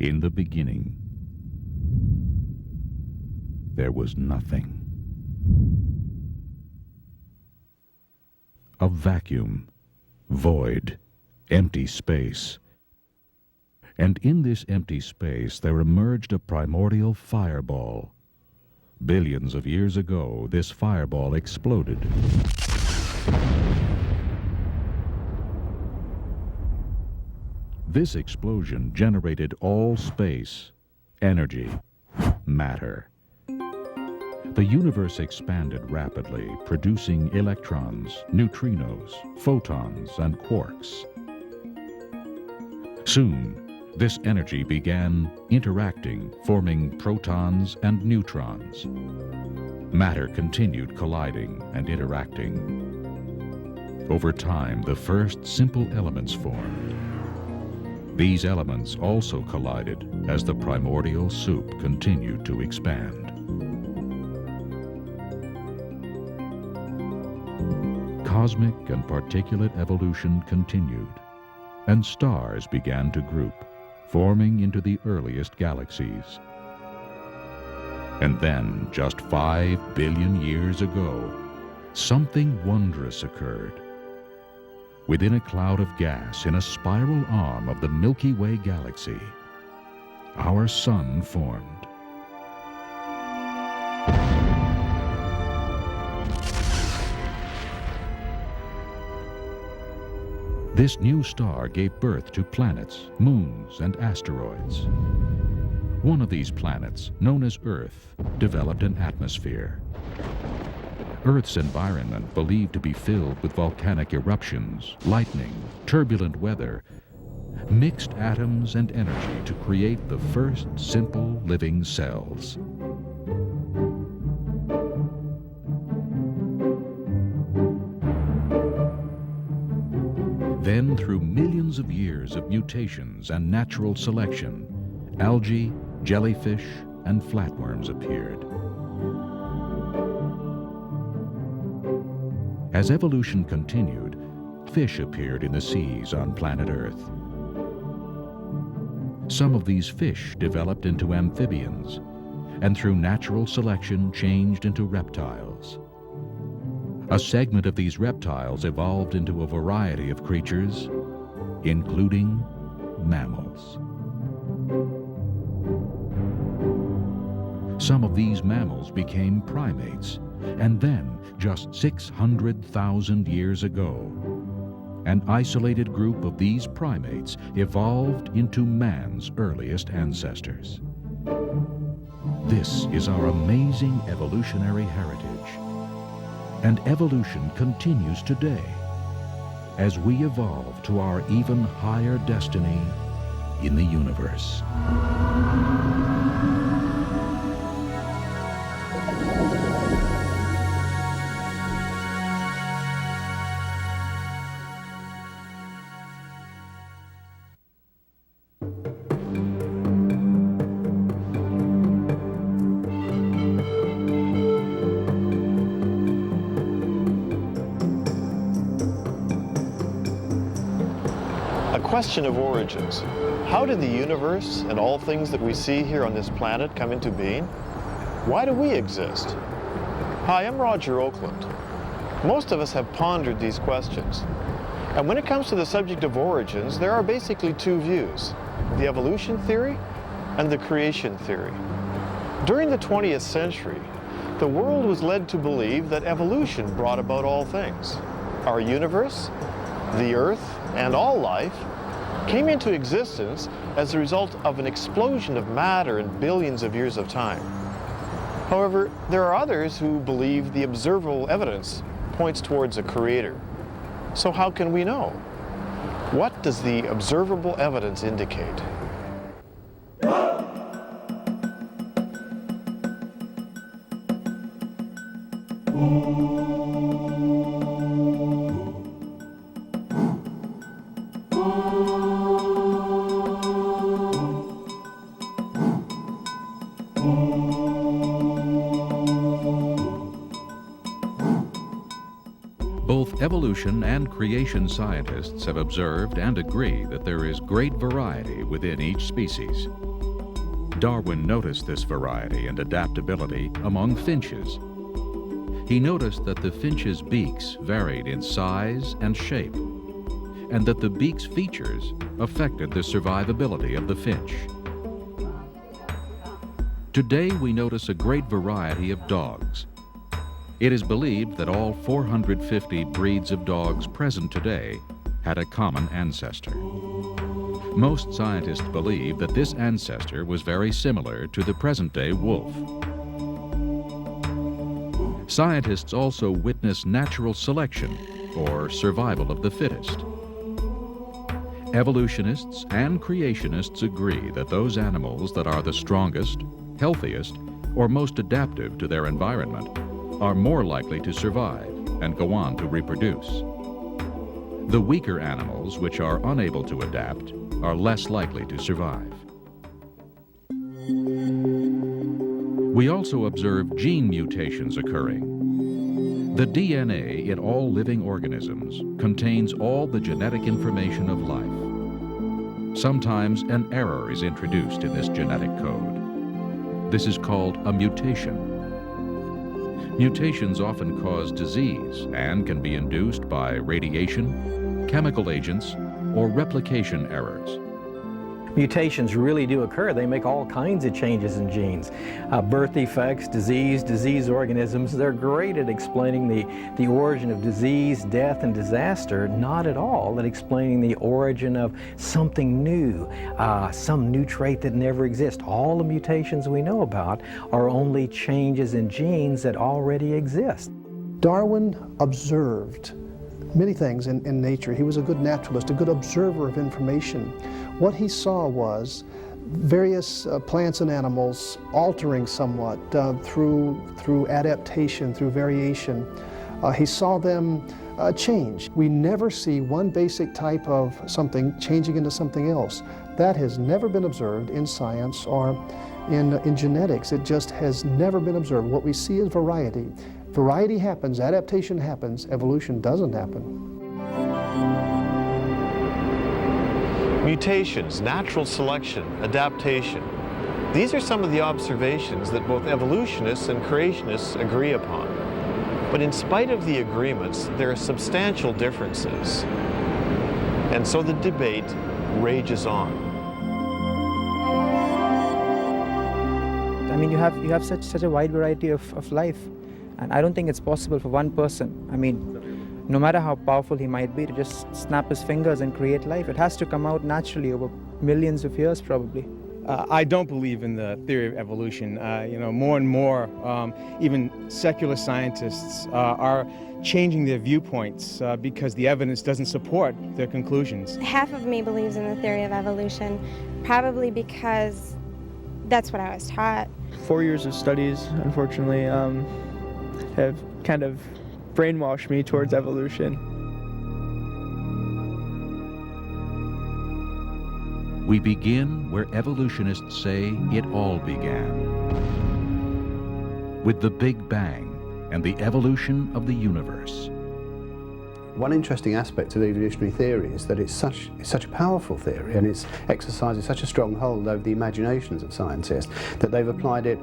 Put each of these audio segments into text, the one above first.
In the beginning, there was nothing. A vacuum, void, empty space. And in this empty space there emerged a primordial fireball. Billions of years ago, this fireball exploded. This explosion generated all space, energy, matter. The universe expanded rapidly, producing electrons, neutrinos, photons, and quarks. Soon, this energy began interacting, forming protons and neutrons. Matter continued colliding and interacting. Over time, the first simple elements formed. These elements also collided as the primordial soup continued to expand. Cosmic and particulate evolution continued, and stars began to group, forming into the earliest galaxies. And then, just 5 billion years ago, something wondrous occurred. Within a cloud of gas in a spiral arm of the Milky Way galaxy, our sun formed. This new star gave birth to planets, moons, and asteroids. One of these planets, known as Earth, developed an atmosphere. Earth's environment, believed to be filled with volcanic eruptions, lightning, turbulent weather, mixed atoms and energy to create the first simple living cells. Then, through millions of years of mutations and natural selection, algae, jellyfish, and flatworms appeared. As evolution continued, fish appeared in the seas on planet Earth. Some of these fish developed into amphibians, and through natural selection changed into reptiles. A segment of these reptiles evolved into a variety of creatures, including mammals. Some of these mammals became primates, and then, just 600,000 years ago, an isolated group of these primates evolved into man's earliest ancestors. This is our amazing evolutionary heritage. And evolution continues today as we evolve to our even higher destiny in the universe. Question of origins. How did the universe and all things that we see here on this planet come into being? Why do we exist? Hi, I'm Roger Oakland. Most of us have pondered these questions. And when it comes to the subject of origins, there are basically two views, the evolution theory and the creation theory. During the 20th century, the world was led to believe that evolution brought about all things. Our universe, the Earth, and all life came into existence as a result of an explosion of matter in billions of years of time. However, there are others who believe the observable evidence points towards a creator. So how can we know? What does the observable evidence indicate? Both evolution and creation scientists have observed and agree that there is great variety within each species. Darwin noticed this variety and adaptability among finches. He noticed that the finches' beaks varied in size and shape, and that the beak's features affected the survivability of the finch. Today we notice a great variety of dogs. It is believed that all 450 breeds of dogs present today had a common ancestor. Most scientists believe that this ancestor was very similar to the present-day wolf. Scientists also witness natural selection, or survival of the fittest. Evolutionists and creationists agree that those animals that are the strongest, healthiest, or most adaptive to their environment are more likely to survive and go on to reproduce. The weaker animals, which are unable to adapt, are less likely to survive. We also observe gene mutations occurring. The DNA in all living organisms contains all the genetic information of life. Sometimes an error is introduced in this genetic code. This is called a mutation. Mutations often cause disease and can be induced by radiation, chemical agents, or replication errors. Mutations really do occur. They make all kinds of changes in genes. Birth defects, disease organisms, they're great at explaining the origin of disease, death, and disaster, not at all at explaining the origin of something new, some new trait that never exists. All the mutations we know about are only changes in genes that already exist. Darwin observed many things in nature. He was a good naturalist, a good observer of information. What he saw was various plants and animals altering somewhat through adaptation, through variation. He saw them change. We never see one basic type of something changing into something else. That has never been observed in science or in genetics. It just has never been observed. What we see is variety. Variety happens, adaptation happens, evolution doesn't happen. Mutations, natural selection, adaptation. These are some of the observations that both evolutionists and creationists agree upon. But in spite of the agreements, there are substantial differences. And so the debate rages on. I mean, you have such a wide variety of life. And I don't think it's possible for one person, I mean, no matter how powerful he might be, to just snap his fingers and create life. It has to come out naturally over millions of years, probably. I don't believe in the theory of evolution. More and more, even secular scientists are changing their viewpoints because the evidence doesn't support their conclusions. Half of me believes in the theory of evolution, probably because that's what I was taught. 4 years of studies, unfortunately, have kind of brainwashed me towards evolution. We begin where evolutionists say it all began, with the Big Bang and the evolution of the universe. One interesting aspect of evolutionary theory is that it's such a powerful theory, and it's exercises such a strong hold over the imaginations of scientists that they've applied it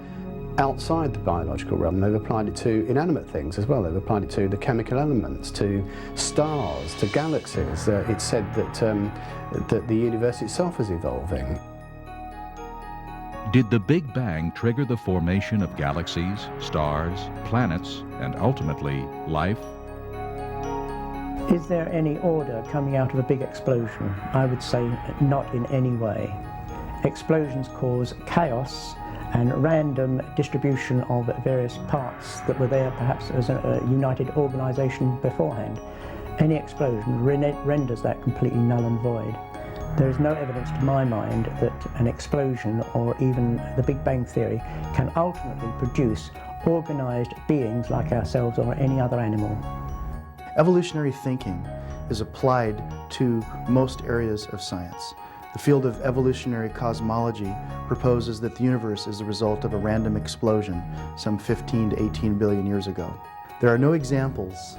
outside the biological realm. They've applied it to inanimate things as well. They've applied it to the chemical elements, to stars, to galaxies. It's said that the universe itself is evolving. Did the Big Bang trigger the formation of galaxies, stars, planets, and ultimately life? Is there any order coming out of a big explosion? I would say not in any way. Explosions cause chaos and random distribution of various parts that were there perhaps as a united organization beforehand. Any explosion renders that completely null and void. There is no evidence to my mind that an explosion or even the Big Bang Theory can ultimately produce organized beings like ourselves or any other animal. Evolutionary thinking is applied to most areas of science. The field of evolutionary cosmology proposes that the universe is the result of a random explosion some 15 to 18 billion years ago. There are no examples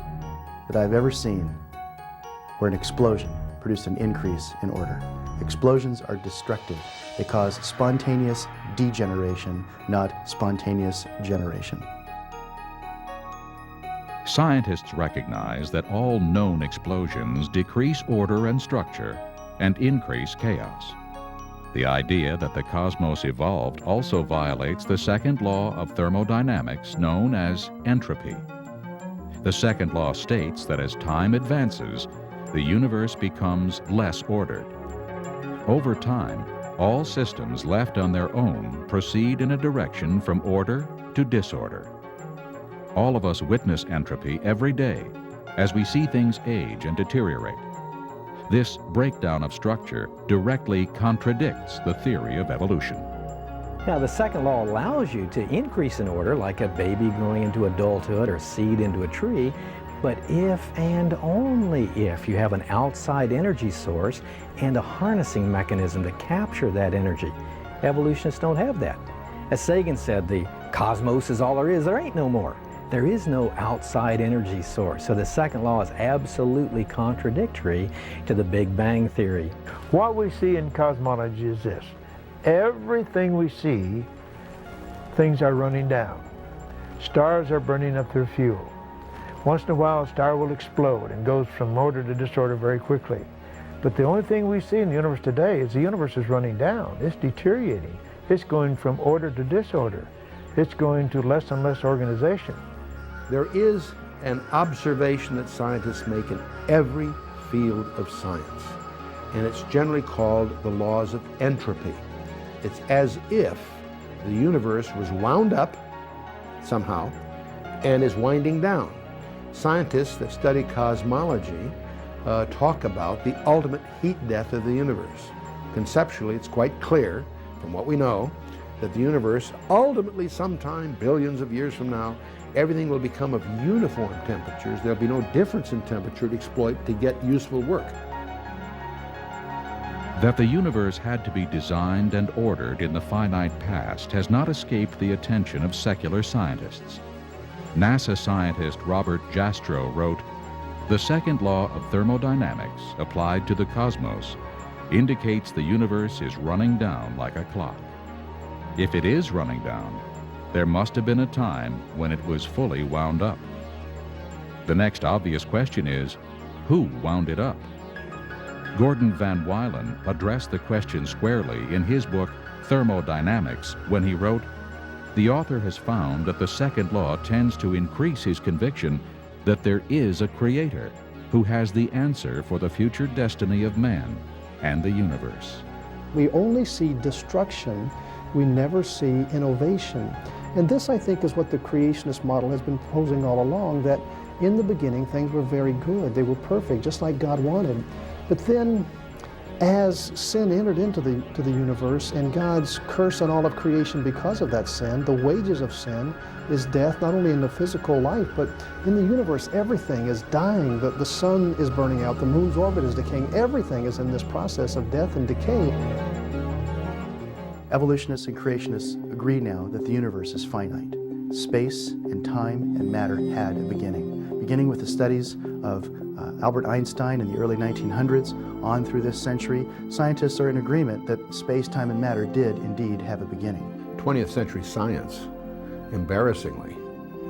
that I've ever seen where an explosion produced an increase in order. Explosions are destructive. They cause spontaneous degeneration, not spontaneous generation. Scientists recognize that all known explosions decrease order and structure and increase chaos. The idea that the cosmos evolved also violates the second law of thermodynamics known as entropy. The second law states that as time advances, the universe becomes less ordered. Over time, all systems left on their own proceed in a direction from order to disorder. All of us witness entropy every day as we see things age and deteriorate. This breakdown of structure directly contradicts the theory of evolution. Now, the second law allows you to increase in order, like a baby growing into adulthood or seed into a tree, but if and only if you have an outside energy source and a harnessing mechanism to capture that energy. Evolutionists don't have that. As Sagan said, the cosmos is all there is. There ain't no more. There is no outside energy source. So the second law is absolutely contradictory to the Big Bang theory. What we see in cosmology is this. Everything we see, things are running down. Stars are burning up their fuel. Once in a while, a star will explode and goes from order to disorder very quickly. But the only thing we see in the universe today is the universe is running down. It's deteriorating. It's going from order to disorder. It's going to less and less organization. There is an observation that scientists make in every field of science, and it's generally called the laws of entropy. It's as if the universe was wound up somehow and is winding down. Scientists that study cosmology talk about the ultimate heat death of the universe. Conceptually, it's quite clear from what we know that the universe ultimately sometime, billions of years from now, everything will become of uniform temperatures. There'll be no difference in temperature to exploit to get useful work. That the universe had to be designed and ordered in the finite past has not escaped the attention of secular scientists. NASA scientist Robert Jastrow wrote, "The second law of thermodynamics applied to the cosmos indicates the universe is running down like a clock. If it is running down, there must have been a time when it was fully wound up. The next obvious question is, who wound it up?" Gordon Van Wylen addressed the question squarely in his book Thermodynamics when he wrote, "The author has found that the second law tends to increase his conviction that there is a creator who has the answer for the future destiny of man and the universe." We only see destruction, we never see innovation. And this, I think, is what the creationist model has been proposing all along, that in the beginning things were very good, they were perfect, just like God wanted. But then, as sin entered into the universe and God's curse on all of creation because of that sin, the wages of sin is death, not only in the physical life, but in the universe. Everything is dying. The sun is burning out, the moon's orbit is decaying. Everything is in this process of death and decay. Evolutionists and creationists agree now that the universe is finite. Space and time and matter had a beginning with the studies of Albert Einstein in the early 1900s on through this century. Scientists are in agreement that space, time, and matter did indeed have a beginning. 20th century science, embarrassingly,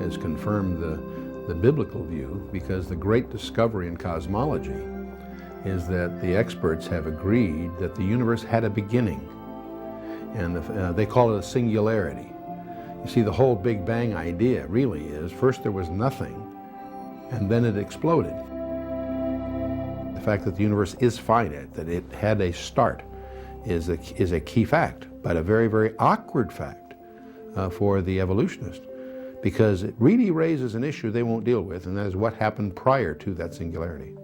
has confirmed the biblical view, because the great discovery in cosmology is that the experts have agreed that the universe had a beginning, and they call it a singularity. You see, the whole Big Bang idea really is, first there was nothing, and then it exploded. The fact that the universe is finite, that it had a start, is a key fact, but a very, very awkward fact for the evolutionist, because it really raises an issue they won't deal with, and that is what happened prior to that singularity.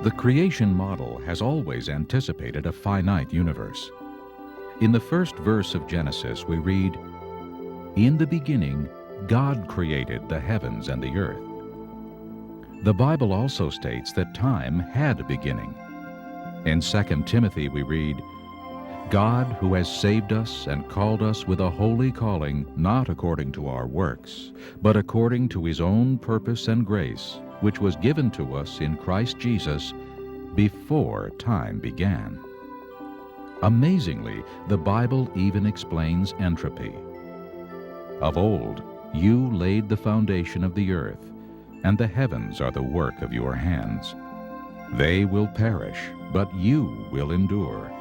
The creation model has always anticipated a finite universe. In the first verse of Genesis, we read, "In the beginning, God created the heavens and the earth." The Bible also states that time had a beginning. In 2 Timothy, we read, "God, who has saved us and called us with a holy calling, not according to our works, but according to his own purpose and grace, which was given to us in Christ Jesus, before time began. Amazingly, the Bible even explains entropy. Of old, you laid the foundation of the earth, and the heavens are the work of your hands. They will perish, but you will endure.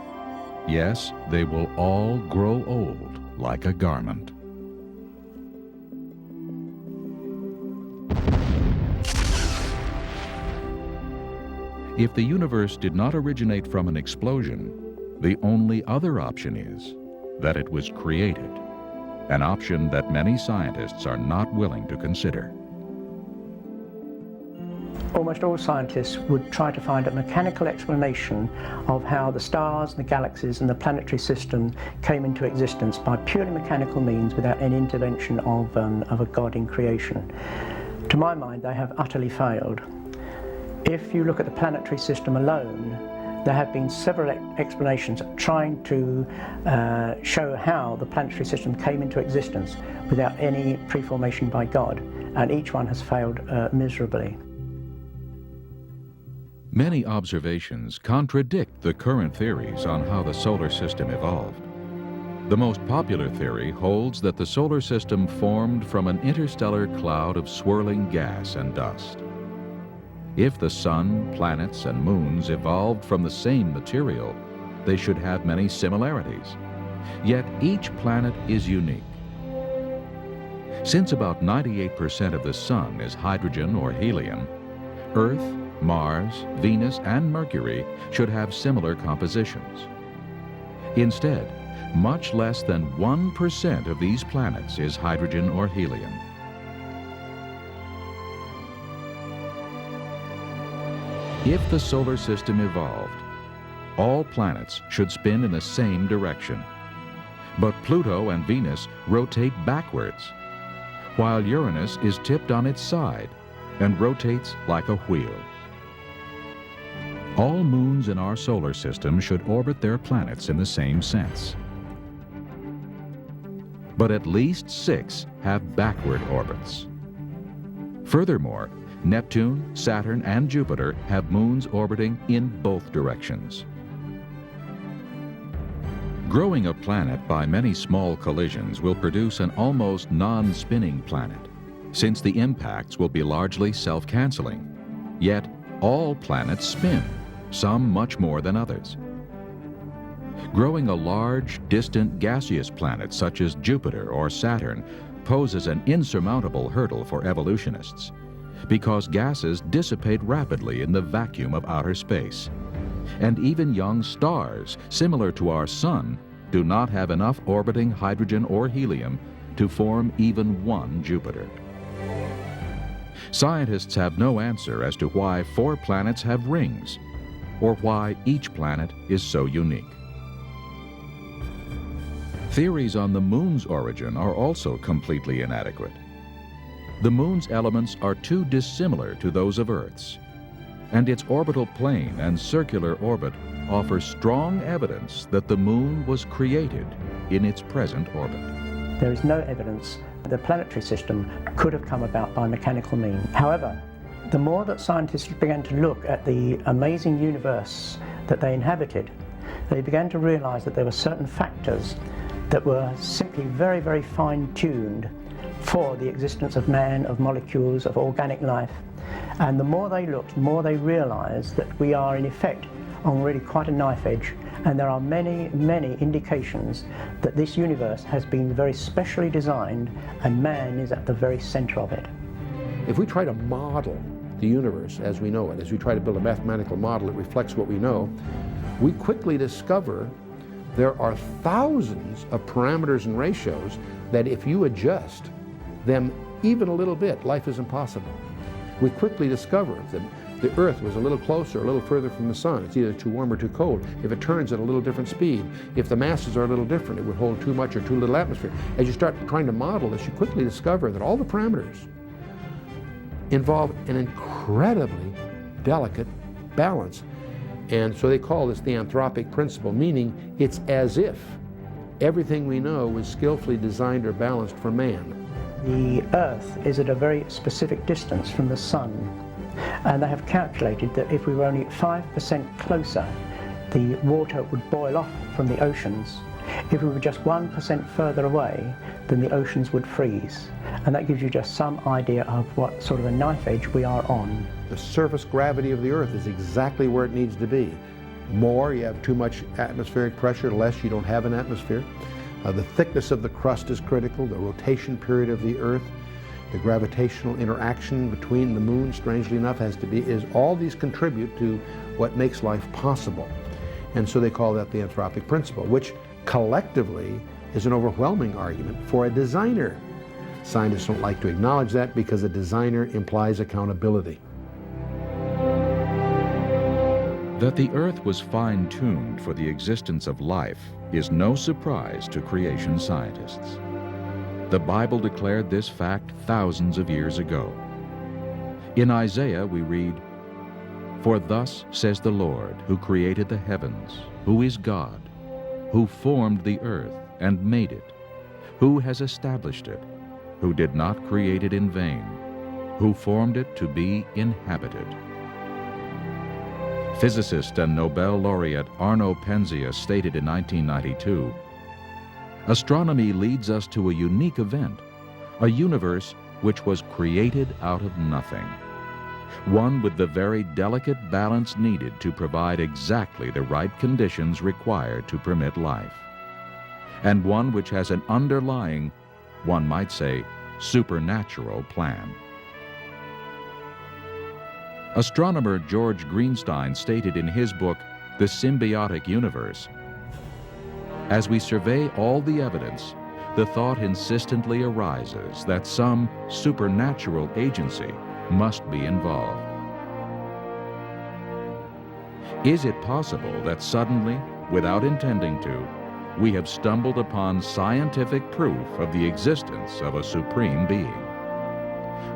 Yes, they will all grow old like a garment. If the universe did not originate from an explosion, the only other option is that it was created, an option that many scientists are not willing to consider. Almost all scientists would try to find a mechanical explanation of how the stars, the galaxies and the planetary system came into existence by purely mechanical means without any intervention of a God in creation. To my mind, they have utterly failed. If you look at the planetary system alone, there have been several explanations trying to show how the planetary system came into existence without any pre-formation by God, and each one has failed miserably. Many observations contradict the current theories on how the solar system evolved. The most popular theory holds that the solar system formed from an interstellar cloud of swirling gas and dust. If the sun, planets, and moons evolved from the same material, they should have many similarities. Yet each planet is unique. Since about 98% of the sun is hydrogen or helium, Earth, Mars, Venus, and Mercury should have similar compositions. Instead, much less than 1% of these planets is hydrogen or helium. If the solar system evolved, all planets should spin in the same direction. But Pluto and Venus rotate backwards, while Uranus is tipped on its side and rotates like a wheel. All moons in our solar system should orbit their planets in the same sense. But at least 6 have backward orbits. Furthermore, Neptune, Saturn, and Jupiter have moons orbiting in both directions. Growing a planet by many small collisions will produce an almost non-spinning planet, since the impacts will be largely self-canceling. Yet, all planets spin, some much more than others. Growing a large, distant gaseous planet such as Jupiter or Saturn poses an insurmountable hurdle for evolutionists, because gases dissipate rapidly in the vacuum of outer space. And even young stars, similar to our Sun, do not have enough orbiting hydrogen or helium to form even one Jupiter. Scientists have no answer as to why 4 planets have rings, or why each planet is so unique. Theories on the moon's origin are also completely inadequate. The moon's elements are too dissimilar to those of Earth's, and its orbital plane and circular orbit offer strong evidence that the moon was created in its present orbit. There is no evidence that the planetary system could have come about by mechanical means. However, the more that scientists began to look at the amazing universe that they inhabited, they began to realize that there were certain factors that were simply very, very fine-tuned for the existence of man, of molecules, of organic life. And the more they looked, the more they realized that we are in effect on really quite a knife edge, and there are many, many indications that this universe has been very specially designed and man is at the very center of it. If we try to model the universe as we know it, as we try to build a mathematical model that reflects what we know, we quickly discover there are thousands of parameters and ratios that if you adjust them even a little bit, life is impossible. We quickly discover that the Earth was a little closer, a little further from the Sun. It's either too warm or too cold. If it turns at a little different speed, if the masses are a little different, it would hold too much or too little atmosphere. As you start trying to model this, you quickly discover that all the parameters involve an incredibly delicate balance. And so they call this the anthropic principle, meaning it's as if everything we know was skillfully designed or balanced for man. The Earth is at a very specific distance from the Sun, And they have calculated that if we were only 5% closer, the water would boil off from the oceans. If we were just 1% further away, then the oceans would freeze. And that gives you just some idea of what sort of a knife edge we are on. The surface gravity of the Earth is exactly where it needs to be. More, you have too much atmospheric pressure; less, you don't have an atmosphere. The thickness of the crust is critical, the rotation period of the Earth, the gravitational interaction between the moon, strangely enough, all these contribute to what makes life possible. And so they call that the anthropic principle, which collectively is an overwhelming argument for a designer. Scientists don't like to acknowledge that because a designer implies accountability. That the Earth was fine-tuned for the existence of life is no surprise to creation scientists. The Bible declared this fact thousands of years ago. In Isaiah we read, "For thus says the Lord, who created the heavens, who is God, who formed the earth and made it, who has established it, who did not create it in vain, who formed it to be inhabited." Physicist and Nobel laureate Arno Penzias stated in 1992, "Astronomy leads us to a unique event, a universe which was created out of nothing, one with the very delicate balance needed to provide exactly the right conditions required to permit life, and one which has an underlying, one might say, supernatural plan." Astronomer George Greenstein stated in his book, The Symbiotic Universe, "As we survey all the evidence, the thought insistently arises that some supernatural agency must be involved. Is it possible that suddenly, without intending to, we have stumbled upon scientific proof of the existence of a supreme being?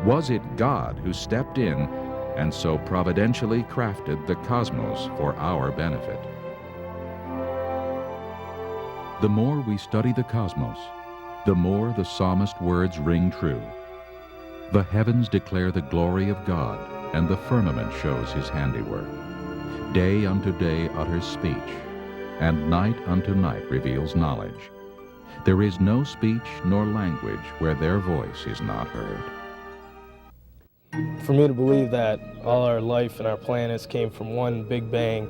Was it God who stepped in and so providentially crafted the cosmos for our benefit?" The more we study the cosmos, the more the psalmist words ring true. "The heavens declare the glory of God, and the firmament shows his handiwork. Day unto day utters speech, and night unto night reveals knowledge. There is no speech nor language where their voice is not heard." For me to believe that all our life and our planets came from one big bang,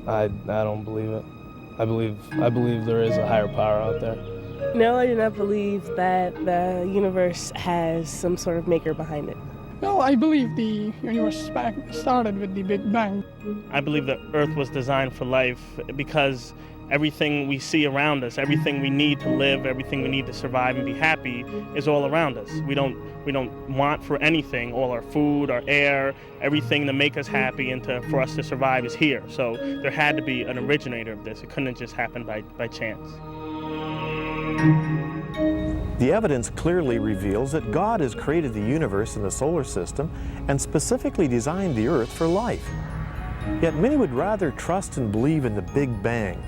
I don't believe it. I believe there is a higher power out there. No, I do not believe that the universe has some sort of maker behind it. Well, I believe the universe started with the Big Bang. I believe the Earth was designed for life because everything we see around us, everything we need to live, everything we need to survive and be happy is all around us. We don't want for anything. All our food, our air, everything to make us happy and for us to survive is here. So there had to be an originator of this. It couldn't have just happened by chance. The evidence clearly reveals that God has created the universe and the solar system and specifically designed the Earth for life. Yet many would rather trust and believe in the Big Bang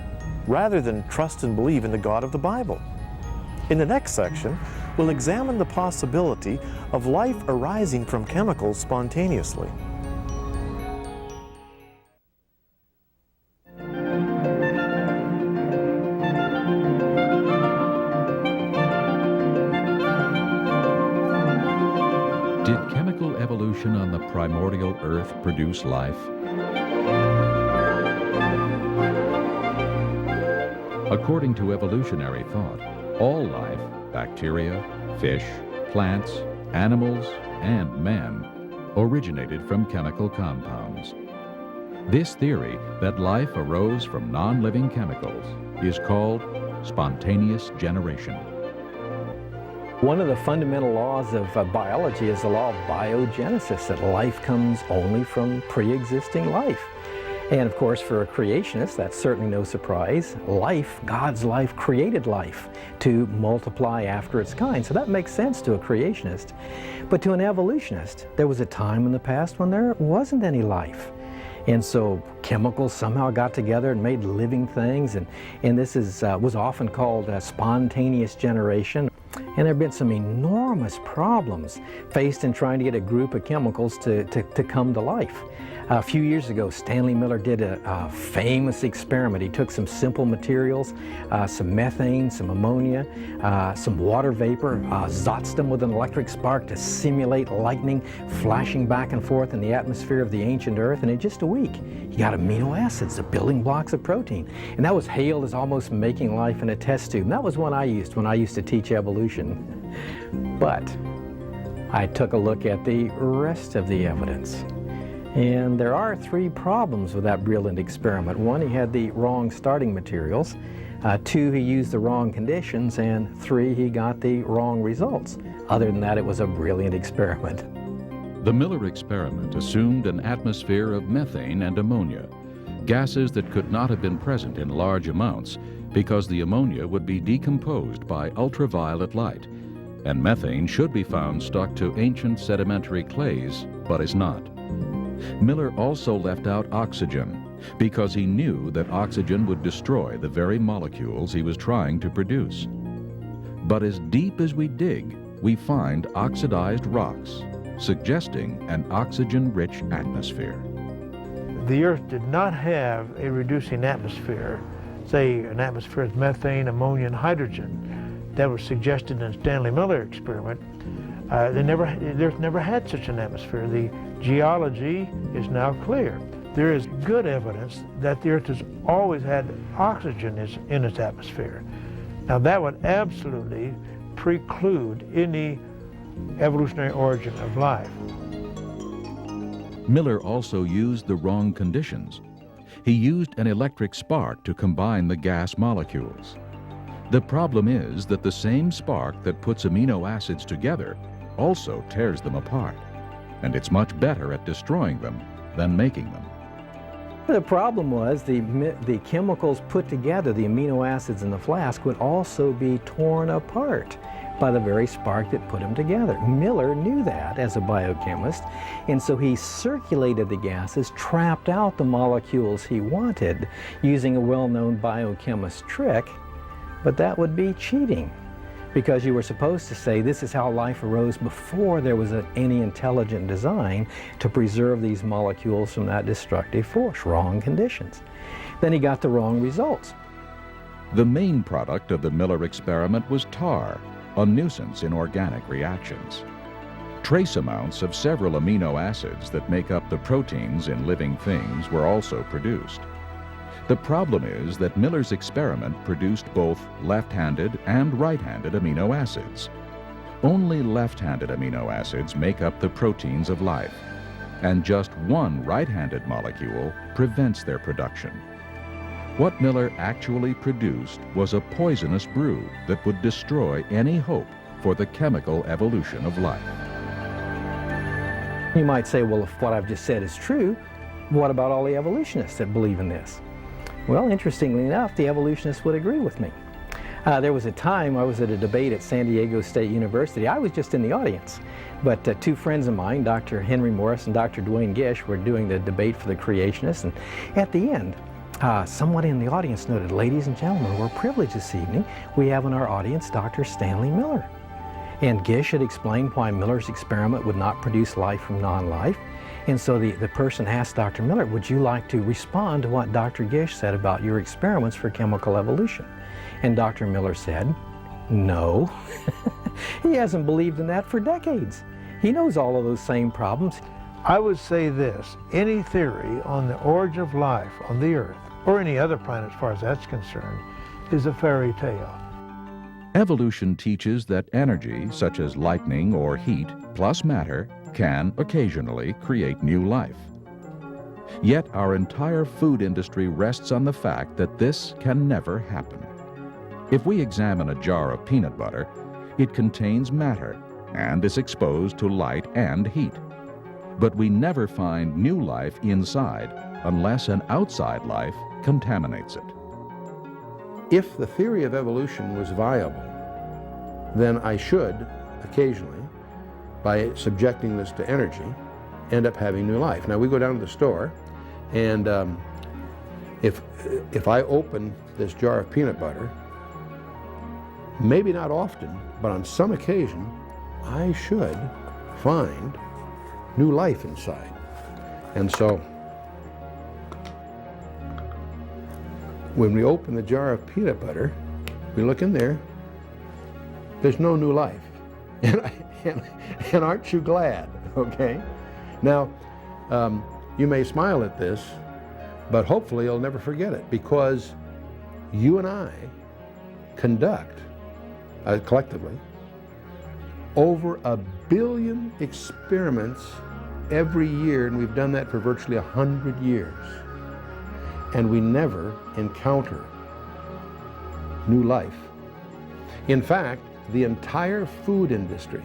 rather than trust and believe in the God of the Bible. In the next section, we'll examine the possibility of life arising from chemicals spontaneously. Did chemical evolution on the primordial Earth produce life? According to evolutionary thought, all life, bacteria, fish, plants, animals, and men, originated from chemical compounds. This theory that life arose from non-living chemicals is called spontaneous generation. One of the fundamental laws of biology is the law of biogenesis, that life comes only from pre-existing life. And of course, for a creationist, that's certainly no surprise. Life, God's life, created life to multiply after its kind. So that makes sense to a creationist. But to an evolutionist, there was a time in the past when there wasn't any life. And so chemicals somehow got together and made living things, and this was often called spontaneous generation. And there have been some enormous problems faced in trying to get a group of chemicals to come to life. A few years ago, Stanley Miller did a famous experiment. He took some simple materials, some methane, some ammonia, some water vapor, zotzed them with an electric spark to simulate lightning flashing back and forth in the atmosphere of the ancient Earth, and in just a week, he got amino acids, the building blocks of protein. And that was hailed as almost making life in a test tube. And that was one I used when I used to teach evolution. But I took a look at the rest of the evidence. And there are 3 problems with that brilliant experiment. 1, he had the wrong starting materials. 2, he used the wrong conditions. And 3, he got the wrong results. Other than that, it was a brilliant experiment. The Miller experiment assumed an atmosphere of methane and ammonia, gases that could not have been present in large amounts because the ammonia would be decomposed by ultraviolet light, and methane should be found stuck to ancient sedimentary clays, but is not. Miller also left out oxygen because he knew that oxygen would destroy the very molecules he was trying to produce. But as deep as we dig, we find oxidized rocks, suggesting an oxygen-rich atmosphere. The Earth did not have a reducing atmosphere, say an atmosphere of methane, ammonia, and hydrogen that was suggested in the Stanley Miller experiment. The Earth never had such an atmosphere. The geology is now clear. There is good evidence that the Earth has always had oxygen in its atmosphere. Now that would absolutely preclude any evolutionary origin of life. Miller also used the wrong conditions. He used an electric spark to combine the gas molecules. The problem is that the same spark that puts amino acids together also tears them apart, and it's much better at destroying them than making them. The problem was the chemicals put together, the amino acids in the flask, would also be torn apart by the very spark that put them together. Miller knew that as a biochemist, and so he circulated the gases, trapped out the molecules he wanted using a well-known biochemist trick, but that would be cheating, because you were supposed to say this is how life arose before there was any intelligent design to preserve these molecules from that destructive force. Wrong conditions. Then he got the wrong results. The main product of the Miller experiment was tar, a nuisance in organic reactions. Trace amounts of several amino acids that make up the proteins in living things were also produced. The problem is that Miller's experiment produced both left-handed and right-handed amino acids. Only left-handed amino acids make up the proteins of life, and just one right-handed molecule prevents their production. What Miller actually produced was a poisonous brew that would destroy any hope for the chemical evolution of life. You might say, well, if what I've just said is true, what about all the evolutionists that believe in this? Well, interestingly enough, the evolutionists would agree with me. There was a time I was at a debate at San Diego State University. I was just in the audience, but 2 friends of mine, Dr. Henry Morris and Dr. Dwayne Gish, were doing the debate for the creationists, and at the end, someone in the audience noted, "Ladies and gentlemen, we're privileged this evening. We have in our audience Dr. Stanley Miller." And Gish had explained why Miller's experiment would not produce life from non-life. And so the person asked Dr. Miller, "Would you like to respond to what Dr. Gish said about your experiments for chemical evolution?" And Dr. Miller said, "No." He hasn't believed in that for decades. He knows all of those same problems. I would say this: any theory on the origin of life on the Earth, or any other planet as far as that's concerned, is a fairy tale. Evolution teaches that energy, such as lightning or heat, plus matter, can occasionally create new life. Yet our entire food industry rests on the fact that this can never happen. If we examine a jar of peanut butter, it contains matter and is exposed to light and heat. But we never find new life inside unless an outside life contaminates it. If the theory of evolution was viable, then I should occasionally, by subjecting this to energy, end up having new life. Now we go down to the store, and if I open this jar of peanut butter, maybe not often, but on some occasion, I should find new life inside. And so, when we open the jar of peanut butter, we look in there, there's no new life. And aren't you glad, okay? Now, you may smile at this, but hopefully you'll never forget it, because you and I conduct, collectively, over 1 billion experiments every year, and we've done that for virtually 100 years. And we never encounter new life. In fact, the entire food industry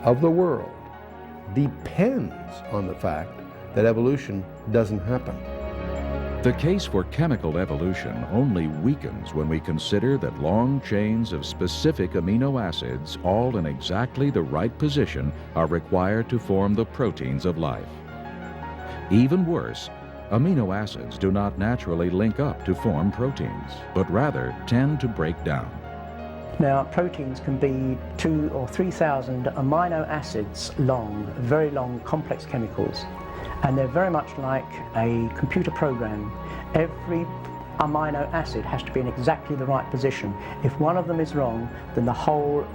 of the world depends on the fact that evolution doesn't happen. The case for chemical evolution only weakens when we consider that long chains of specific amino acids, all in exactly the right position, are required to form the proteins of life. Even worse, amino acids do not naturally link up to form proteins, but rather tend to break down. Now, proteins can be 2,000 or 3,000 amino acids long, very long, complex chemicals. And they're very much like a computer program. Every amino acid has to be in exactly the right position. If one of them is wrong, then the whole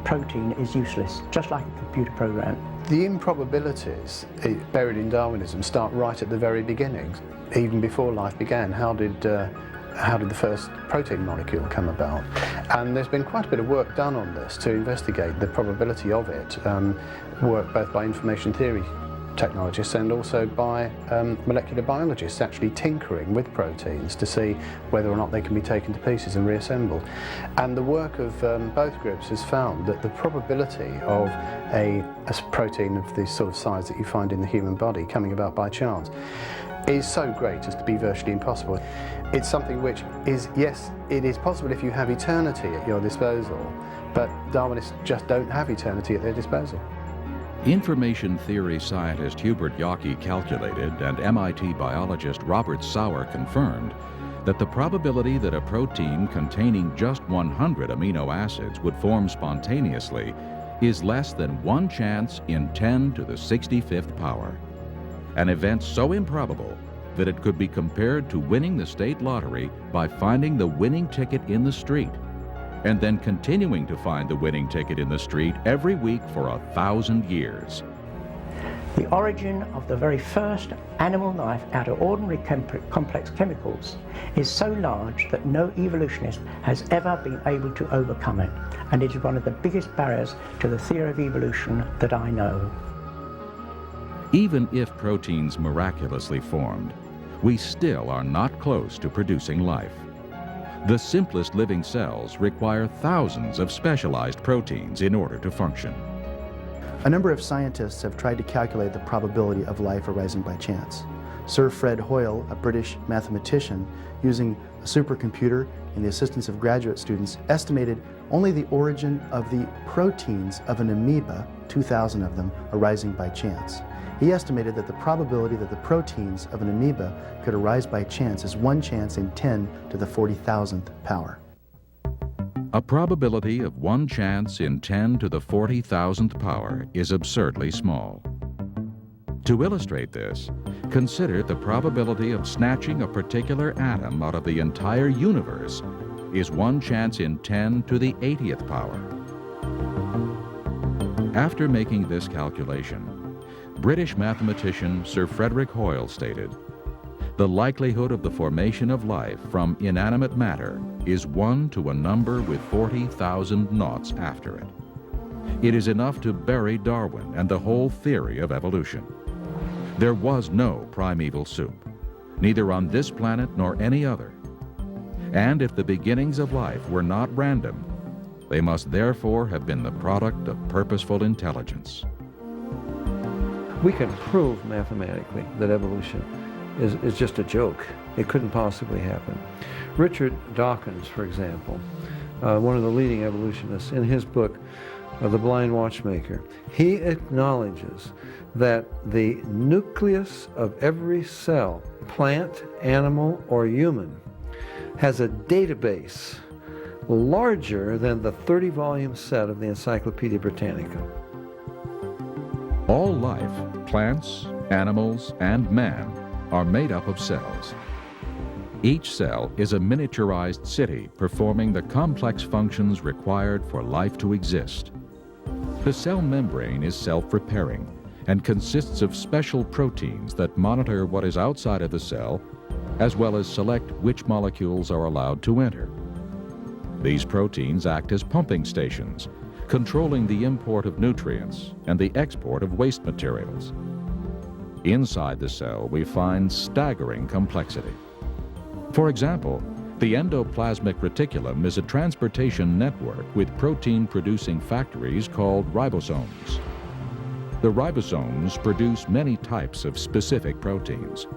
protein is useless, just like a computer program. The improbabilities buried in Darwinism start right at the very beginning. Even before life began, how did the first protein molecule come about? And there's been quite a bit of work done on this to investigate the probability of it, work both by information theory technologists and also by molecular biologists actually tinkering with proteins to see whether or not they can be taken to pieces and reassembled. And the work of both groups has found that the probability of a protein of the sort of size that you find in the human body coming about by chance is so great as to be virtually impossible. It's something which is, yes, it is possible if you have eternity at your disposal, but Darwinists just don't have eternity at their disposal. Information theory scientist Hubert Yockey calculated, and MIT biologist Robert Sauer confirmed, that the probability that a protein containing just 100 amino acids would form spontaneously is less than 1 chance in 10 to the 65th power. An event so improbable that it could be compared to winning the state lottery by finding the winning ticket in the street, and then continuing to find the winning ticket in the street every week for 1,000 years. The origin of the very first animal life out of ordinary complex chemicals is so large that no evolutionist has ever been able to overcome it, and it is one of the biggest barriers to the theory of evolution that I know. Even if proteins miraculously formed, we still are not close to producing life. The simplest living cells require thousands of specialized proteins in order to function. A number of scientists have tried to calculate the probability of life arising by chance. Sir Fred Hoyle, a British mathematician, using a supercomputer and the assistance of graduate students, estimated only the origin of the proteins of an amoeba, 2,000 of them, arising by chance. He estimated that the probability that the proteins of an amoeba could arise by chance is 1 chance in 10 to the 40,000th power. A probability of 1 chance in 10 to the 40,000th power is absurdly small. To illustrate this, consider the probability of snatching a particular atom out of the entire universe is 1 chance in 10 to the 80th power. After making this calculation, British mathematician Sir Frederick Hoyle stated, "The likelihood of the formation of life from inanimate matter is 1 to a number with 40,000 noughts after it. It is enough to bury Darwin and the whole theory of evolution. There was no primeval soup, neither on this planet nor any other. And if the beginnings of life were not random, they must therefore have been the product of purposeful intelligence." We can prove mathematically that evolution is just a joke. It couldn't possibly happen. Richard Dawkins, for example, one of the leading evolutionists, in his book, The Blind Watchmaker, he acknowledges that the nucleus of every cell, plant, animal, or human, has a database larger than the 30-volume set of the Encyclopedia Britannica. All life, plants, animals, and man, are made up of cells. Each cell is a miniaturized city performing the complex functions required for life to exist. The cell membrane is self-repairing and consists of special proteins that monitor what is outside of the cell, as well as select which molecules are allowed to enter. These proteins act as pumping stations, controlling the import of nutrients and the export of waste materials. Inside the cell, we find staggering complexity. For example, the endoplasmic reticulum is a transportation network with protein-producing factories called ribosomes. The ribosomes produce many types of specific proteins,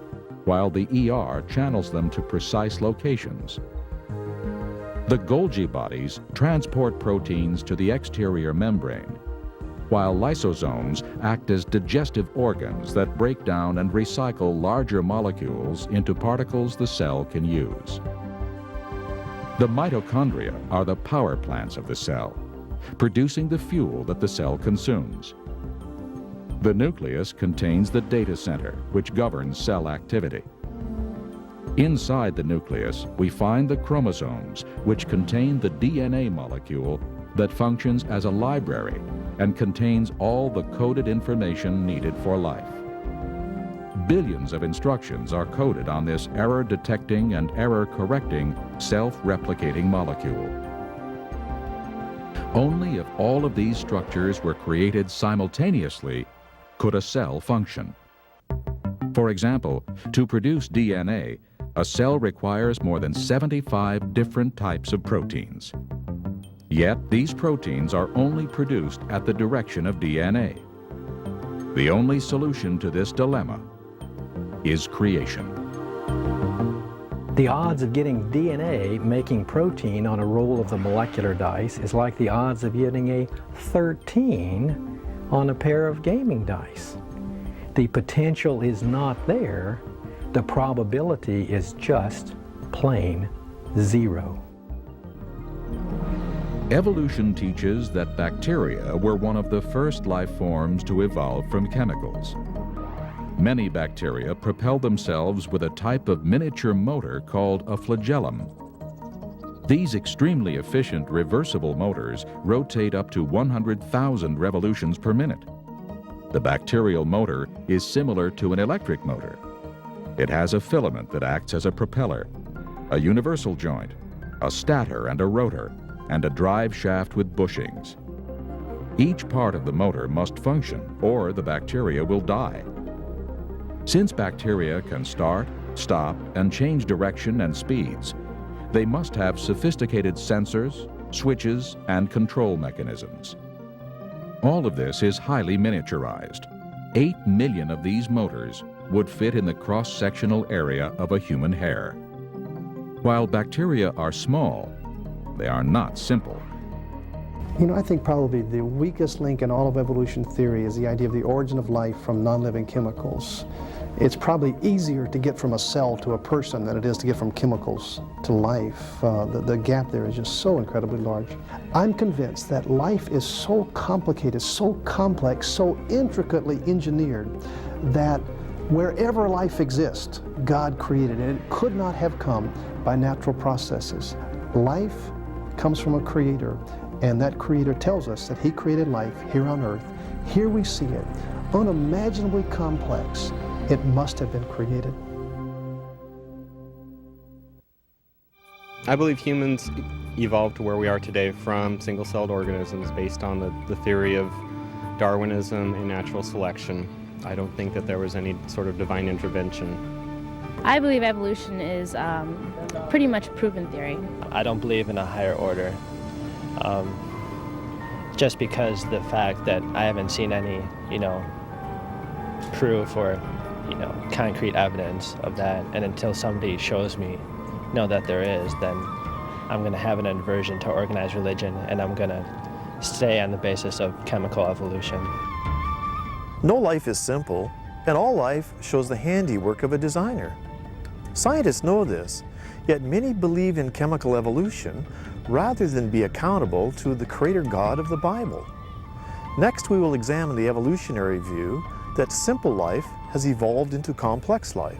while the ER channels them to precise locations. The Golgi bodies transport proteins to the exterior membrane, while lysosomes act as digestive organs that break down and recycle larger molecules into particles the cell can use. The mitochondria are the power plants of the cell, producing the fuel that the cell consumes. The nucleus contains the data center, which governs cell activity. Inside the nucleus, we find the chromosomes, which contain the DNA molecule that functions as a library and contains all the coded information needed for life. Billions of instructions are coded on this error-detecting and error-correcting, self-replicating molecule. Only if all of these structures were created simultaneously could a cell function. For example, to produce DNA, a cell requires more than 75 different types of proteins. Yet, these proteins are only produced at the direction of DNA. The only solution to this dilemma is creation. The odds of getting DNA making protein on a roll of the molecular dice is like the odds of getting a 13 on a pair of gaming dice. The potential is not there. The probability is just plain zero. Evolution teaches that bacteria were one of the first life forms to evolve from chemicals. Many bacteria propel themselves with a type of miniature motor called a flagellum. These extremely efficient reversible motors rotate up to 100,000 revolutions per minute. The bacterial motor is similar to an electric motor. It has a filament that acts as a propeller, a universal joint, a stator and a rotor, and a drive shaft with bushings. Each part of the motor must function, or the bacteria will die. Since bacteria can start, stop, and change direction and speeds, they must have sophisticated sensors, switches, and control mechanisms. All of this is highly miniaturized. 8 million of these motors would fit in the cross-sectional area of a human hair. While bacteria are small, they are not simple. You know, I think probably the weakest link in all of evolution theory is the idea of the origin of life from non-living chemicals. It's probably easier to get from a cell to a person than it is to get from chemicals to life. The gap there is just so incredibly large. I'm convinced that life is so complicated, so complex, so intricately engineered that wherever life exists, God created it. It could not have come by natural processes. Life comes from a creator, and that creator tells us that he created life here on earth. Here we see it, unimaginably complex. It must have been created. I believe humans evolved to where we are today from single-celled organisms based on the theory of Darwinism and natural selection. I don't think that there was any sort of divine intervention. I believe evolution is pretty much a proven theory. I don't believe in a higher order. Just because the fact that I haven't seen any, proof or, concrete evidence of that, and until somebody shows me, that there is, then I'm going to have an aversion to organized religion, and I'm going to stay on the basis of chemical evolution. No life is simple, and all life shows the handiwork of a designer. Scientists know this, yet many believe in chemical evolution rather than be accountable to the Creator God of the Bible. Next, we will examine the evolutionary view that simple life has evolved into complex life.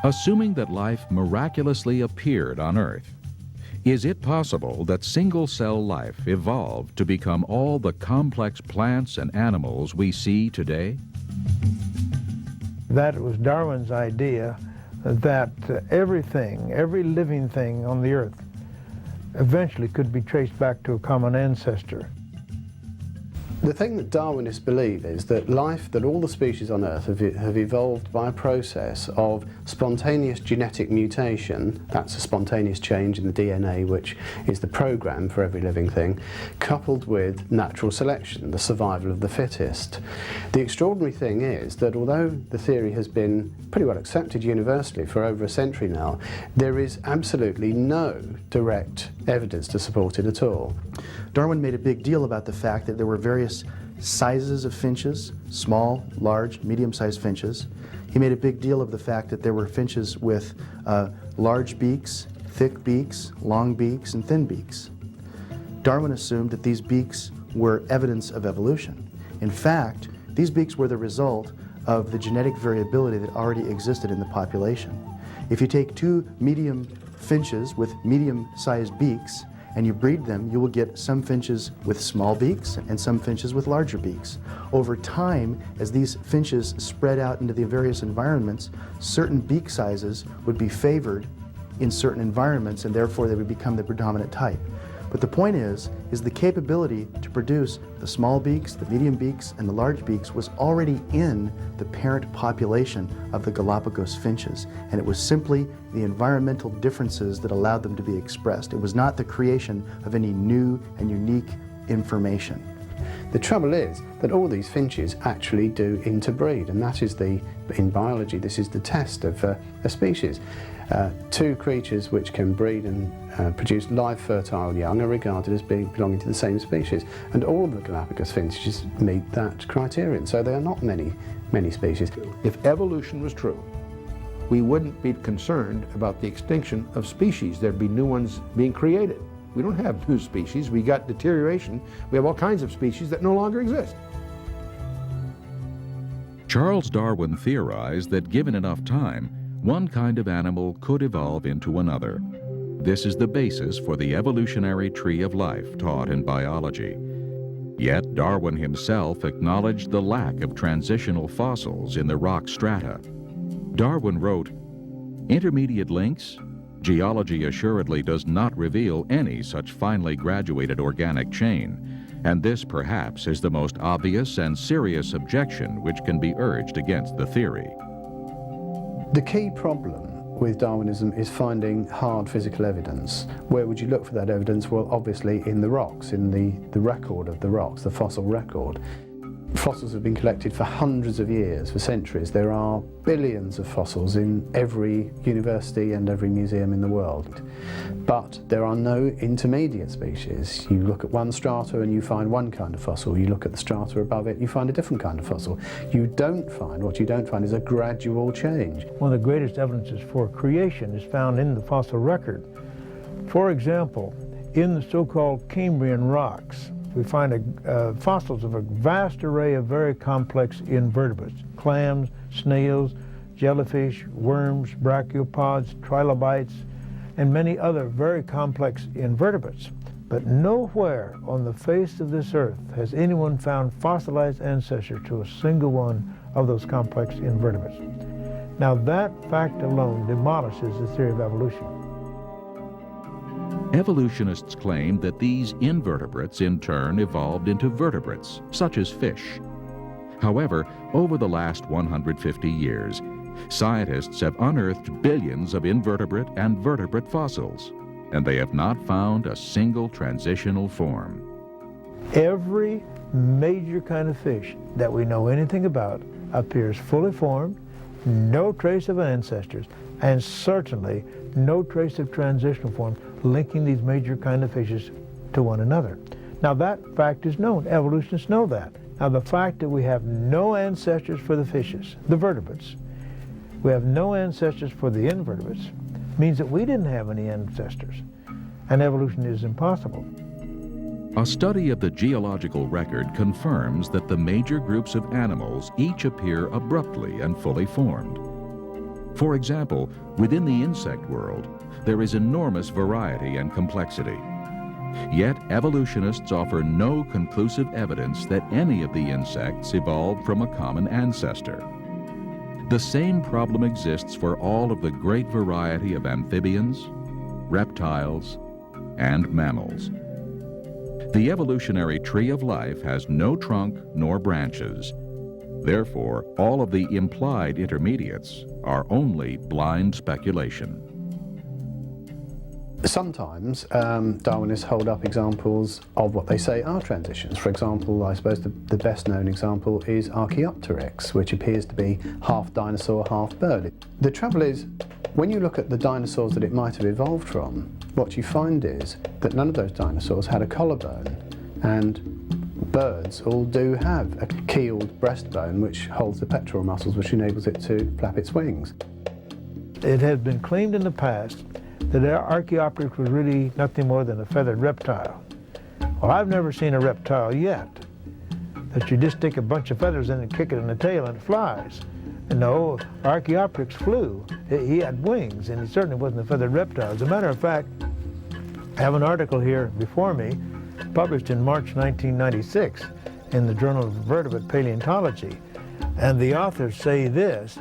Assuming that life miraculously appeared on Earth, is it possible that single-cell life evolved to become all the complex plants and animals we see today? That was Darwin's idea that everything, every living thing on the Earth eventually could be traced back to a common ancestor. The thing that Darwinists believe is that life, that all the species on Earth have evolved by a process of spontaneous genetic mutation, that's a spontaneous change in the DNA, which is the program for every living thing, coupled with natural selection, the survival of the fittest. The extraordinary thing is that although the theory has been pretty well accepted universally for over a century now, there is absolutely no direct evidence to support it at all. Darwin made a big deal about the fact that there were various sizes of finches, small, large, medium-sized finches. He made a big deal of the fact that there were finches with large beaks, thick beaks, long beaks, and thin beaks. Darwin assumed that these beaks were evidence of evolution. In fact, these beaks were the result of the genetic variability that already existed in the population. If you take two medium finches with medium-sized beaks and you breed them, you will get some finches with small beaks and some finches with larger beaks. Over time, as these finches spread out into the various environments, certain beak sizes would be favored in certain environments, and therefore they would become the predominant type. But the point is the capability to produce the small beaks, the medium beaks, and the large beaks was already in the parent population of the Galapagos finches, and it was simply the environmental differences that allowed them to be expressed. It was not the creation of any new and unique information. The trouble is that all these finches actually do interbreed, and that is in biology, this is the test of a species. Two creatures which can breed and produce live fertile young are regarded as belonging to the same species, and all of the Galapagos finches meet that criterion, so there are not many species. If evolution was true, we wouldn't be concerned about the extinction of species. There'd be new ones being created. We don't have new species, we got deterioration, we have all kinds of species that no longer exist. Charles Darwin theorized that given enough time, one kind of animal could evolve into another. This is the basis for the evolutionary tree of life taught in biology. Yet Darwin himself acknowledged the lack of transitional fossils in the rock strata. Darwin wrote, "Intermediate links? Geology assuredly does not reveal any such finely graduated organic chain, and this perhaps is the most obvious and serious objection which can be urged against the theory." The key problem with Darwinism is finding hard physical evidence. Where would you look for that evidence? Well, obviously in the rocks, in the record of the rocks, the fossil record. Fossils have been collected for hundreds of years, for centuries. There are billions of fossils in every university and every museum in the world. But there are no intermediate species. You look at one strata and you find one kind of fossil. You look at the strata above it, you find a different kind of fossil. What you don't find is a gradual change. One of the greatest evidences for creation is found in the fossil record. For example, in the so-called Cambrian rocks, we find fossils of a vast array of very complex invertebrates: clams, snails, jellyfish, worms, brachiopods, trilobites, and many other very complex invertebrates. But nowhere on the face of this earth has anyone found fossilized ancestor to a single one of those complex invertebrates. Now that fact alone demolishes the theory of evolution. Evolutionists claim that these invertebrates in turn evolved into vertebrates, such as fish. However, over the last 150 years, scientists have unearthed billions of invertebrate and vertebrate fossils, and they have not found a single transitional form. Every major kind of fish that we know anything about appears fully formed, no trace of ancestors, and certainly no trace of transitional form linking these major kind of fishes to one another. Now that fact is known. Evolutionists know that. Now the fact that we have no ancestors for the fishes, the vertebrates, we have no ancestors for the invertebrates, means that we didn't have any ancestors, and evolution is impossible. A study of the geological record confirms that the major groups of animals each appear abruptly and fully formed. For example, within the insect world, there is enormous variety and complexity. Yet evolutionists offer no conclusive evidence that any of the insects evolved from a common ancestor. The same problem exists for all of the great variety of amphibians, reptiles, and mammals. The evolutionary tree of life has no trunk nor branches. Therefore, all of the implied intermediates are only blind speculation. Sometimes Darwinists hold up examples of what they say are transitions. For example, I suppose the best known example is Archaeopteryx, which appears to be half dinosaur, half bird. The trouble is, when you look at the dinosaurs that it might have evolved from, what you find is that none of those dinosaurs had a collarbone, and birds all do have a keeled breastbone which holds the pectoral muscles, which enables it to flap its wings. It has been claimed in the past that Archaeopteryx was really nothing more than a feathered reptile. Well, I've never seen a reptile yet that you just stick a bunch of feathers in and kick it in the tail and it flies. And no, Archaeopteryx flew. He had wings, and he certainly wasn't a feathered reptile. As a matter of fact, I have an article here before me, published in March 1996 in the Journal of Vertebrate Paleontology. And the authors say this: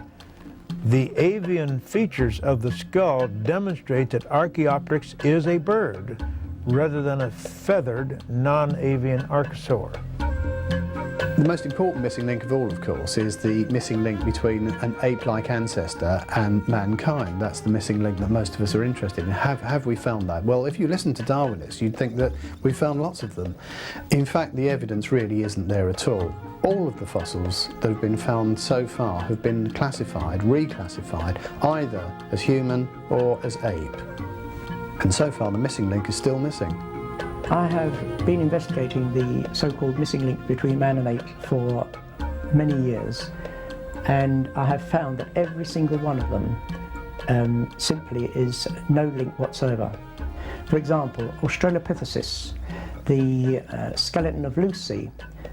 the avian features of the skull demonstrate that Archaeopteryx is a bird rather than a feathered non-avian archosaur. The most important missing link of all, of course, is the missing link between an ape-like ancestor and mankind. That's the missing link that most of us are interested in. Have we found that? Well, if you listen to Darwinists, you'd think that we found lots of them. In fact, the evidence really isn't there at all. All of the fossils that have been found so far have been classified, reclassified, either as human or as ape. And so far, the missing link is still missing. I have been investigating the so-called missing link between man and ape for many years, and I have found that every single one of them simply is no link whatsoever. For example, Australopithecus, the skeleton of Lucy,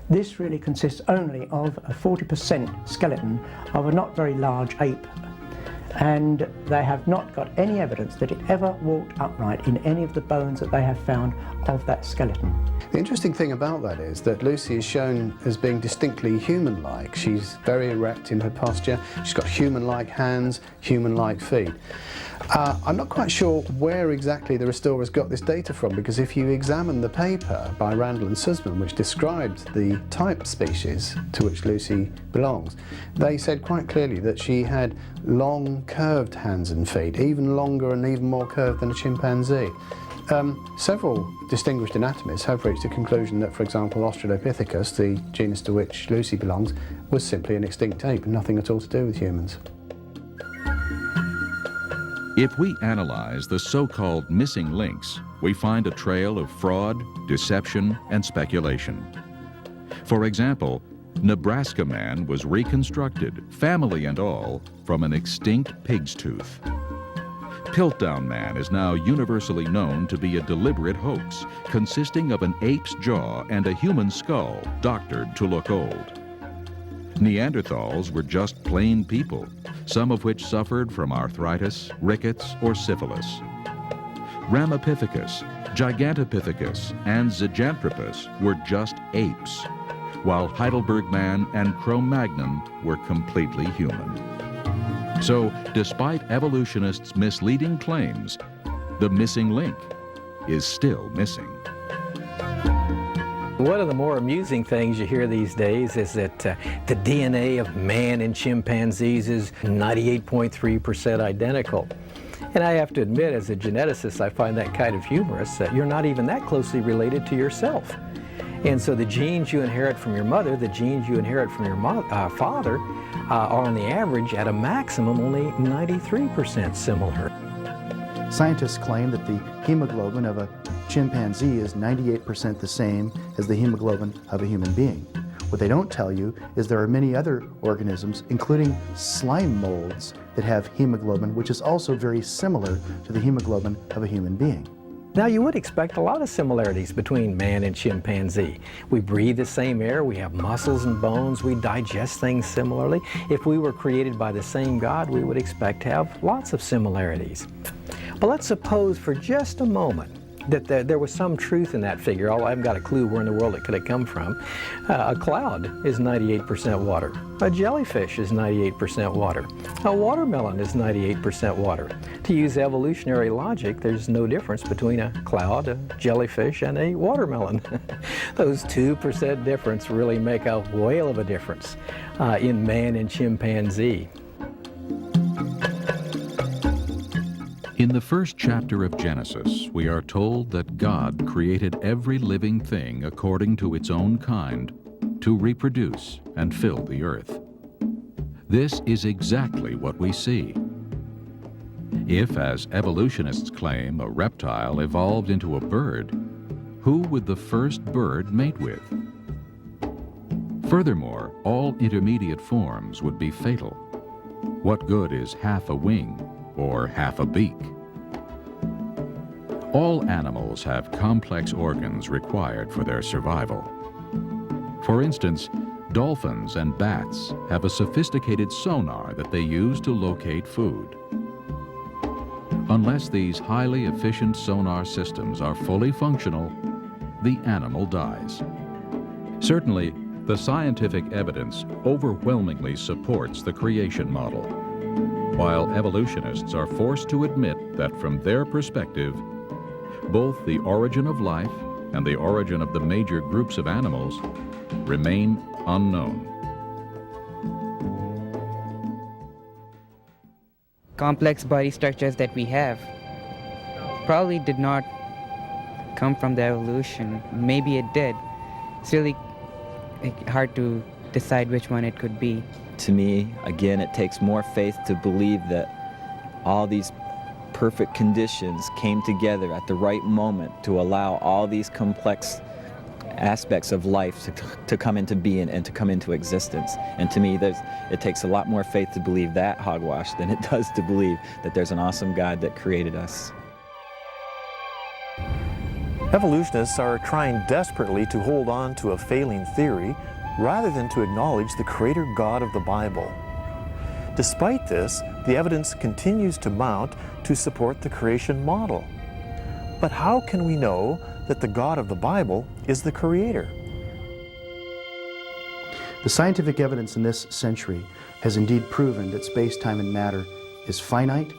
this really consists only of a 40% skeleton of a not very large ape, and they have not got any evidence that it ever walked upright in any of the bones that they have found of that skeleton. The interesting thing about that is that Lucy is shown as being distinctly human-like. She's very erect in her posture, she's got human-like hands, human-like feet. I'm not quite sure where exactly the restorers got this data from, because if you examine the paper by Randall and Sussman, which described the type species to which Lucy belongs, they said quite clearly that she had long, curved hands and feet, even longer and even more curved than a chimpanzee. Several distinguished anatomists have reached the conclusion that, for example, Australopithecus, the genus to which Lucy belongs, was simply an extinct ape, nothing at all to do with humans. If we analyze the so-called missing links, we find a trail of fraud, deception, and speculation. For example, Nebraska man was reconstructed, family and all, from an extinct pig's tooth. Piltdown man is now universally known to be a deliberate hoax, consisting of an ape's jaw and a human skull doctored to look old. Neanderthals were just plain people, some of which suffered from arthritis, rickets, or syphilis. Ramapithecus, Gigantopithecus, and Zyganthropus were just apes, while Heidelberg man and Cro-Magnon were completely human. So, despite evolutionists' misleading claims, the missing link is still missing. One of the more amusing things you hear these days is that the DNA of man and chimpanzees is 98.3% identical. And I have to admit, as a geneticist, I find that kind of humorous. You're not even that closely related to yourself. And so the genes you inherit from your mother, the genes you inherit from your father, are on the average at a maximum only 93% similar. Scientists claim that the hemoglobin of a chimpanzee is 98% the same as the hemoglobin of a human being. What they don't tell you is there are many other organisms, including slime molds, that have hemoglobin, which is also very similar to the hemoglobin of a human being. Now, you would expect a lot of similarities between man and chimpanzee. We breathe the same air, we have muscles and bones, we digest things similarly. If we were created by the same God, we would expect to have lots of similarities. But let's suppose for just a moment that there was some truth in that figure, although I haven't got a clue where in the world it could have come from. A cloud is 98% water. A jellyfish is 98% water. A watermelon is 98% water. To use evolutionary logic, there's no difference between a cloud, a jellyfish, and a watermelon. Those 2% difference really make a whale of a difference in man and chimpanzee. In the first chapter of Genesis, we are told that God created every living thing according to its own kind to reproduce and fill the earth. This is exactly what we see. If, as evolutionists claim, a reptile evolved into a bird, who would the first bird mate with? Furthermore, all intermediate forms would be fatal. What good is half a wing or half a beak? All animals have complex organs required for their survival. For instance, dolphins and bats have a sophisticated sonar that they use to locate food. Unless these highly efficient sonar systems are fully functional, the animal dies. Certainly, the scientific evidence overwhelmingly supports the creation model, while evolutionists are forced to admit that from their perspective, both the origin of life and the origin of the major groups of animals remain unknown. Complex body structures that we have probably did not come from the evolution. Maybe it did. It's really hard to decide which one it could be. To me, again, it takes more faith to believe that all these perfect conditions came together at the right moment to allow all these complex aspects of life to come into being and to come into existence. And to me, it takes a lot more faith to believe that hogwash than it does to believe that there's an awesome God that created us. Evolutionists are trying desperately to hold on to a failing theory rather than to acknowledge the creator God of the Bible. Despite this, the evidence continues to mount to support the creation model. But how can we know that the God of the Bible is the creator? The scientific evidence in this century has indeed proven that space, time, and matter is finite,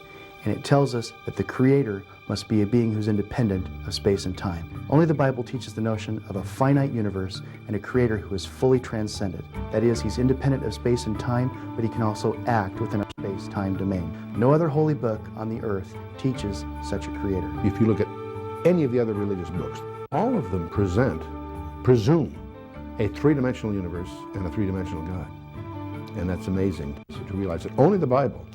and it tells us that the creator must be a being who's independent of space and time. Only the Bible teaches the notion of a finite universe and a creator who is fully transcended. That is, he's independent of space and time, but he can also act within our space-time domain. No other holy book on the earth teaches such a creator. If you look at any of the other religious books, all of them presume a three-dimensional universe and a three-dimensional God. And that's amazing to realize that only the Bible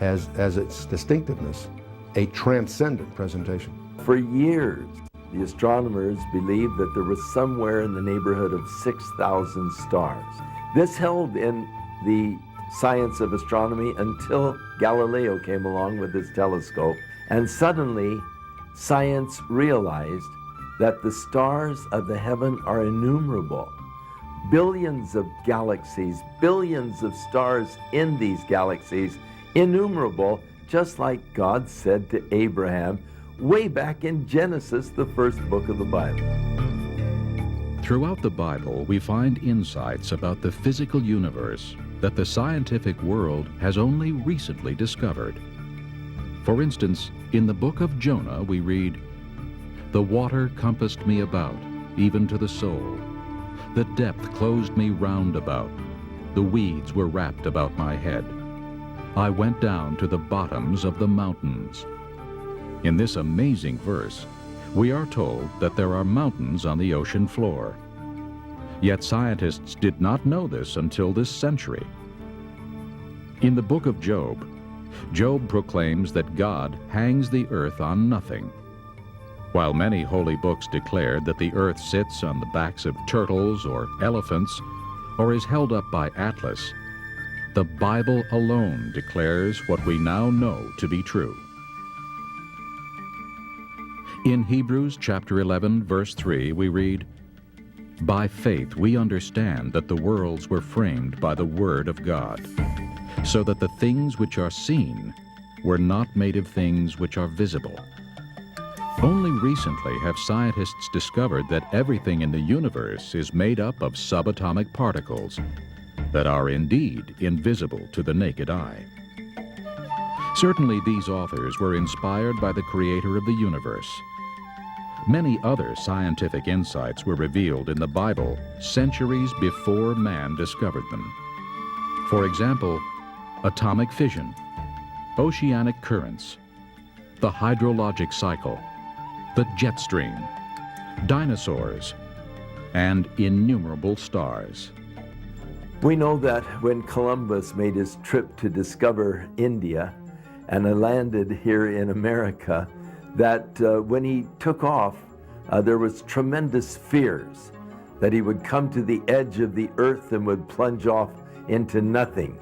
has as its distinctiveness a transcendent presentation. For years, the astronomers believed that there was somewhere in the neighborhood of 6,000 stars. This held in the science of astronomy until Galileo came along with his telescope, and suddenly science realized that the stars of the heaven are innumerable. Billions of galaxies, billions of stars in these galaxies, innumerable, just like God said to Abraham way back in Genesis, the first book of the Bible. Throughout the Bible, we find insights about the physical universe that the scientific world has only recently discovered. For instance, in the book of Jonah, we read, "The water compassed me about, even to the soul. The depth closed me round about. The weeds were wrapped about my head. I went down to the bottoms of the mountains." In this amazing verse, we are told that there are mountains on the ocean floor. Yet scientists did not know this until this century. In the book of Job, Job proclaims that God hangs the earth on nothing. While many holy books declared that the earth sits on the backs of turtles or elephants, or is held up by Atlas, the Bible alone declares what we now know to be true. In Hebrews chapter 11, verse 3, we read, "By faith we understand that the worlds were framed by the word of God, so that the things which are seen were not made of things which are visible." Only recently have scientists discovered that everything in the universe is made up of subatomic particles that are indeed invisible to the naked eye. Certainly these authors were inspired by the creator of the universe. Many other scientific insights were revealed in the Bible centuries before man discovered them. For example, atomic fission, oceanic currents, the hydrologic cycle, the jet stream, dinosaurs, and innumerable stars. We know that when Columbus made his trip to discover India and landed here in America, that when he took off, there was tremendous fears that he would come to the edge of the earth and would plunge off into nothing.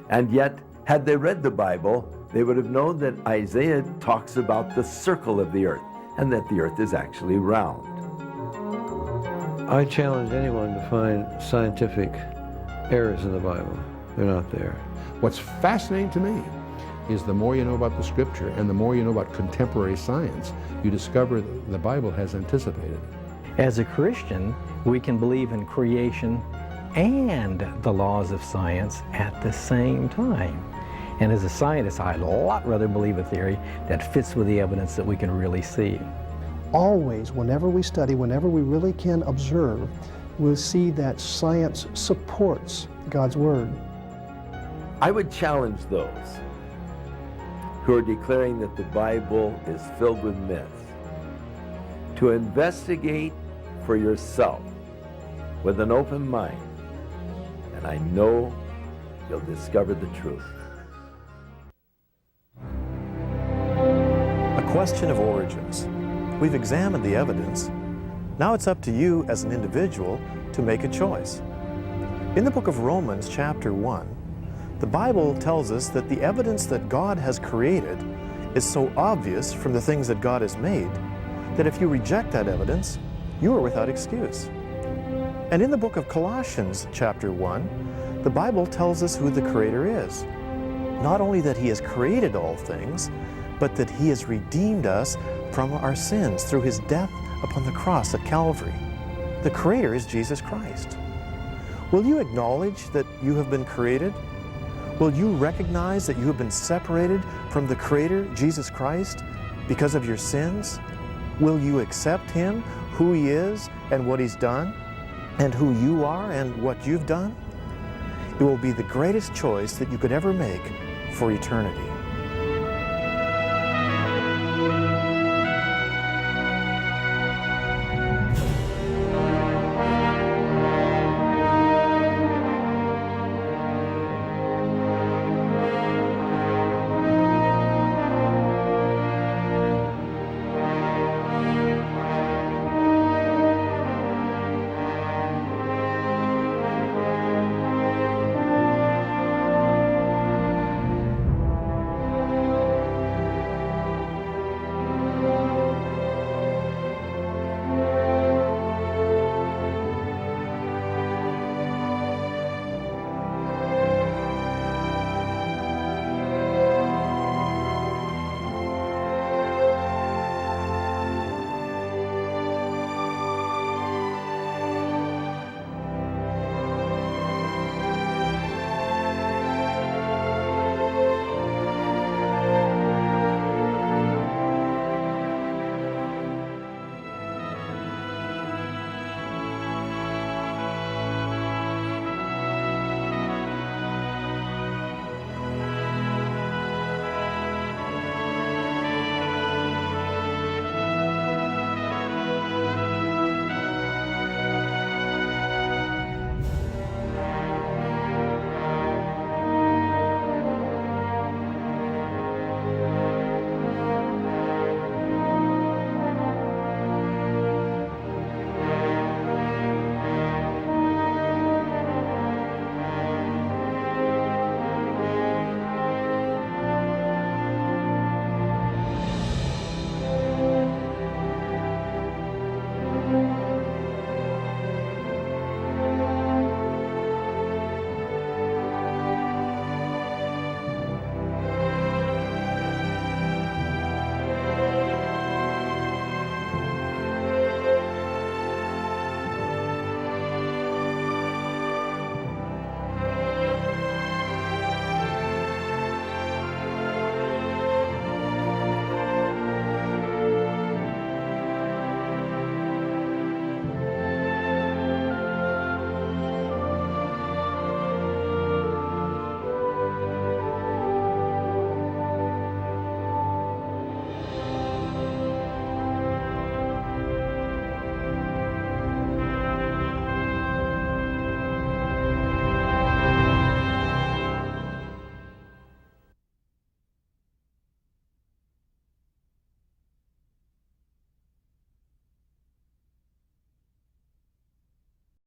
And yet, had they read the Bible, they would have known that Isaiah talks about the circle of the earth and that the earth is actually round. I challenge anyone to find scientific errors in the Bible. They're not there. What's fascinating to me is the more you know about the Scripture and the more you know about contemporary science, you discover that the Bible has anticipated it. As a Christian, we can believe in creation and the laws of science at the same time. And as a scientist, I'd a lot rather believe a theory that fits with the evidence that we can really see. Always, whenever we study, whenever we really can observe, we'll see that science supports God's Word. I would challenge those who are declaring that the Bible is filled with myths to investigate for yourself with an open mind, and I know you'll discover the truth. A question of origins. We've examined the evidence. Now it's up to you as an individual to make a choice. In the book of Romans, chapter 1, the Bible tells us that the evidence that God has created is so obvious from the things that God has made that if you reject that evidence, you are without excuse. And in the book of Colossians, chapter 1, the Bible tells us who the Creator is. Not only that He has created all things, but that He has redeemed us from our sins through His death upon the cross at Calvary. The Creator is Jesus Christ. Will you acknowledge that you have been created? Will you recognize that you have been separated from the Creator, Jesus Christ, because of your sins? Will you accept Him, who He is and what He's done, and who you are and what you've done? It will be the greatest choice that you could ever make for eternity.